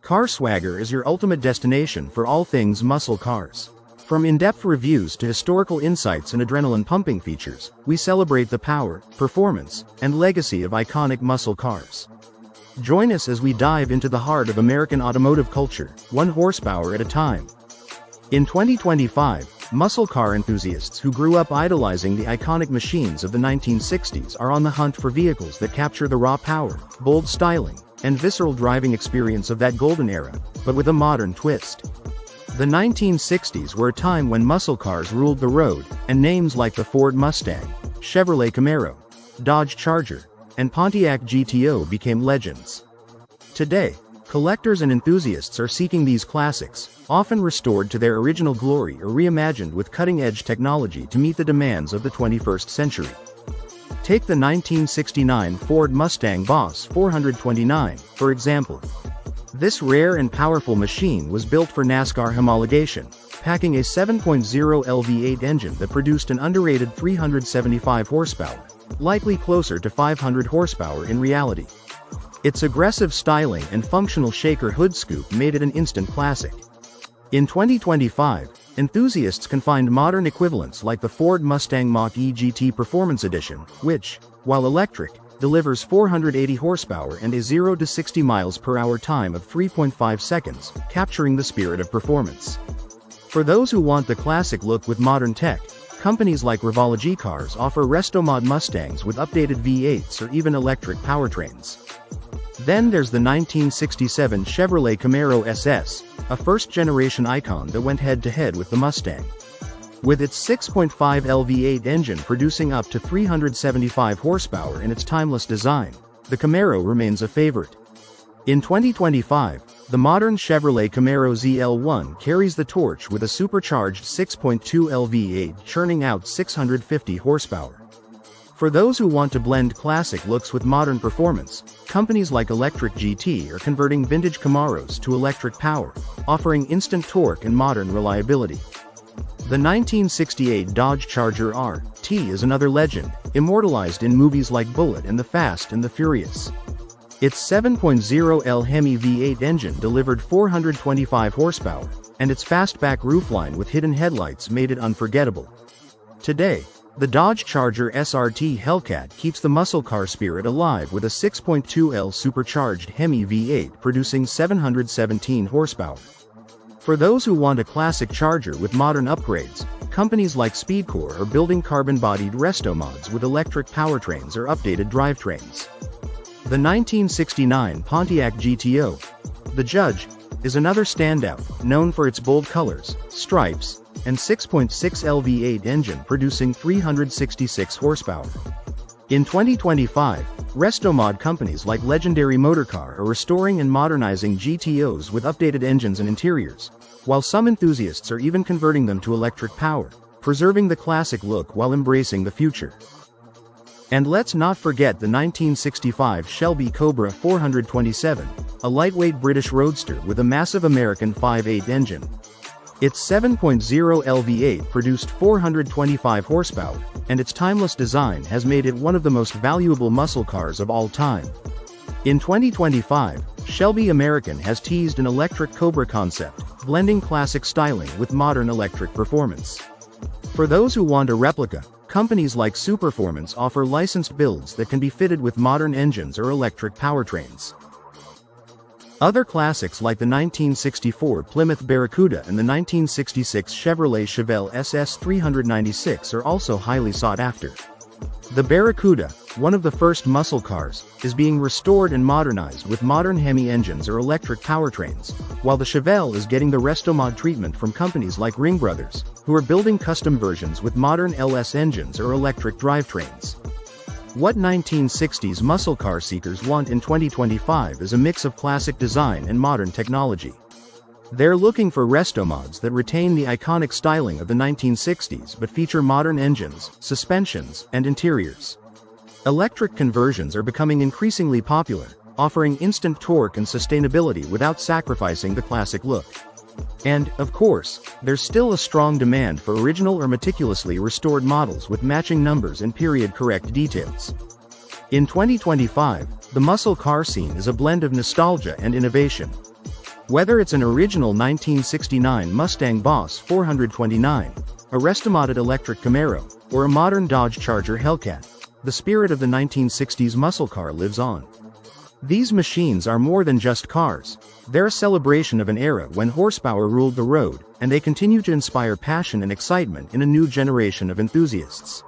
CarSwagger is your ultimate destination for all things muscle cars. From in-depth reviews to historical insights and adrenaline-pumping features, we celebrate the power, performance, and legacy of iconic muscle cars. Join us as we dive into the heart of American automotive culture, 1 horsepower at a time. In 2025, muscle car enthusiasts who grew up idolizing the iconic machines of the 1960s are on the hunt for vehicles that capture the raw power, bold styling, and visceral driving experience of that golden era, but with a modern twist. The 1960s were a time when muscle cars ruled the road, and names like the Ford Mustang, Chevrolet Camaro, Dodge Charger, and Pontiac GTO became legends. Today, collectors and enthusiasts are seeking these classics, often restored to their original glory or reimagined with cutting-edge technology to meet the demands of the 21st century. Take the 1969 Ford Mustang Boss 429, for example. This rare and powerful machine was built for NASCAR homologation, packing a 7.0 L V8 engine that produced an underrated 375 horsepower, likely closer to 500 horsepower in reality. Its aggressive styling and functional shaker hood scoop made it an instant classic. In 2025, enthusiasts can find modern equivalents like the Ford Mustang Mach-E GT Performance Edition, which, while electric, delivers 480 horsepower and a 0 to 60 miles per hour time of 3.5 seconds, capturing the spirit of performance. For those who want the classic look with modern tech, companies like Chevrolet Cars offer restomod Mustangs with updated V8s or even electric powertrains. Then there's the 1967 Chevrolet Camaro SS, a first-generation icon that went head-to-head with the Mustang. With its 6.5 L V8 engine producing up to 375 horsepower in its timeless design, the Camaro remains a favorite. In 2025, the modern Chevrolet Camaro ZL1 carries the torch with a supercharged 6.2 L V8 churning out 650 horsepower. For those who want to blend classic looks with modern performance, companies like Electric GT are converting vintage Camaros to electric power, offering instant torque and modern reliability. The 1968 Dodge Charger RT is another legend, immortalized in movies like Bullet and The Fast and the Furious. Its 7.0 L Hemi V8 engine delivered 425 horsepower, and its fastback roofline with hidden headlights made it unforgettable. Today, the Dodge Charger SRT Hellcat keeps the muscle car spirit alive with a 6.2 L supercharged Hemi V8 producing 717 horsepower. For those who want a classic Charger with modern upgrades, companies like Speedcore are building carbon-bodied restomods with electric powertrains or updated drivetrains. The 1969 Pontiac GTO, the Judge, is another standout, known for its bold colors, stripes, and 6.6 L V8 engine producing 366 horsepower. In 2025, restomod companies like Legendary Motorcar are restoring and modernizing GTOs with updated engines and interiors, while some enthusiasts are even converting them to electric power, preserving the classic look while embracing the future. And let's not forget the 1965 Shelby Cobra 427, a lightweight British roadster with a massive American 5.8 engine. Its 7.0 L V8 produced 425 horsepower, and its timeless design has made it one of the most valuable muscle cars of all time. In 2025, Shelby American has teased an electric Cobra concept, blending classic styling with modern electric performance. For those who want a replica, companies like Superformance offer licensed builds that can be fitted with modern engines or electric powertrains. Other classics like the 1964 Plymouth Barracuda and the 1966 Chevrolet Chevelle SS 396 are also highly sought after. The Barracuda, one of the first muscle cars, is being restored and modernized with modern Hemi engines or electric powertrains, while the Chevelle is getting the restomod treatment from companies like Ring Brothers, who are building custom versions with modern LS engines or electric drivetrains. What 1960s muscle car seekers want in 2025 is a mix of classic design and modern technology. They're looking for restomods that retain the iconic styling of the 1960s but feature modern engines, suspensions, and interiors. Electric conversions are becoming increasingly popular, offering instant torque and sustainability without sacrificing the classic look. And, of course, there's still a strong demand for original or meticulously restored models with matching numbers and period-correct details. In 2025, the muscle car scene is a blend of nostalgia and innovation. Whether it's an original 1969 Mustang Boss 429, a restomodded electric Camaro, or a modern Dodge Charger Hellcat, the spirit of the 1960s muscle car lives on. These machines are more than just cars. They're a celebration of an era when horsepower ruled the road, and they continue to inspire passion and excitement in a new generation of enthusiasts.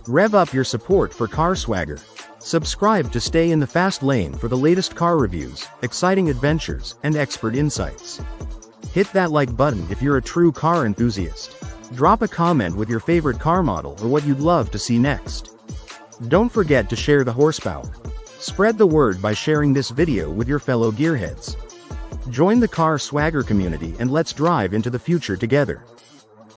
Rev up your support for CarSwagger. Subscribe to stay in the fast lane for the latest car reviews, exciting adventures, and expert insights. Hit that like button if you're a true car enthusiast. Drop a comment with your favorite car model or what you'd love to see next. Don't forget to share the horsepower. Spread the word by sharing this video with your fellow gearheads. Join the CarSwagger community and let's drive into the future together.